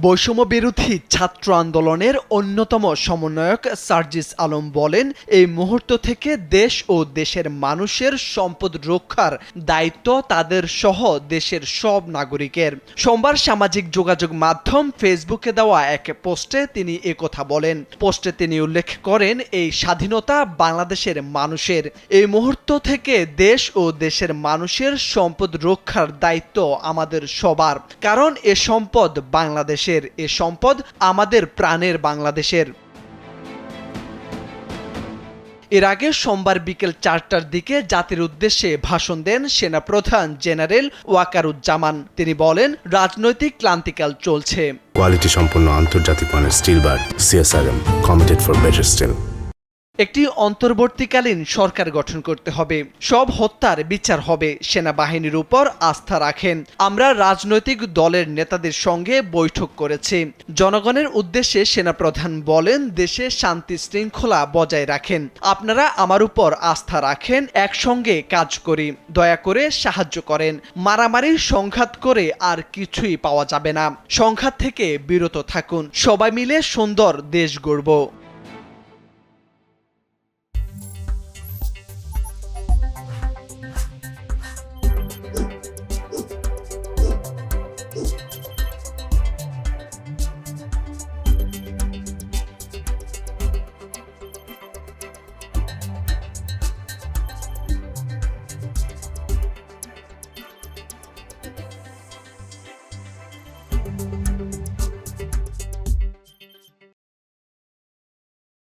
বৈষম্য বিরোধী ছাত্র আন্দোলনের অন্যতম সমন্বয়ক সার্জিস আলম বলেন, এই মুহূর্ত থেকে দেশ ও দেশের মানুষের সম্পদ রক্ষার দায়িত্ব তাদের সহ দেশের সব নাগরিকের। সোমবার সামাজিক যোগাযোগ মাধ্যম ফেসবুকে দেওয়া এক পোস্টে তিনি একথা বলেন। পোস্টে তিনি উল্লেখ করেন, এই স্বাধীনতা বাংলাদেশের মানুষের। এই মুহূর্ত থেকে দেশ ও দেশের মানুষের সম্পদ রক্ষার দায়িত্ব আমাদের সবার, কারণ এ সম্পদ বাংলাদেশের, এ সম্পদ আমাদের প্রাণের বাংলাদেশের। এর আগে সোমবার বিকেল 4টার দিকে জাতির উদ্দেশ্যে ভাষণ দেন সেনাপ্রধান জেনারেল ওয়াকারুজ্জামান। তিনি বলেন, রাজনৈতিক ক্লান্তিকাল চলছে। কোয়ালিটি সম্পন্ন আন্তর্জাতিক মানের still bar CSRM, committed for better still. একটি অন্তর্বর্তীকালীন সরকার গঠন করতে হবে, সব হত্যার বিচার হবে, সেনাবাহিনীর উপর আস্থা রাখেন। আমরা রাজনৈতিক দলের নেতাদের সঙ্গে বৈঠক করেছি। জনগণের উদ্দেশ্যে সেনাপ্রধান বলেন, দেশে শান্তি শৃঙ্খলা বজায় রাখেন, আপনারা আমার উপর আস্থা রাখেন, একসঙ্গে কাজ করি, দয়া করে সাহায্য করেন। মারামারি সংঘাত করে আর কিছুই পাওয়া যাবে না, সংঘাত থেকে বিরত থাকুন, সবাই মিলে সুন্দর দেশ গড়ব।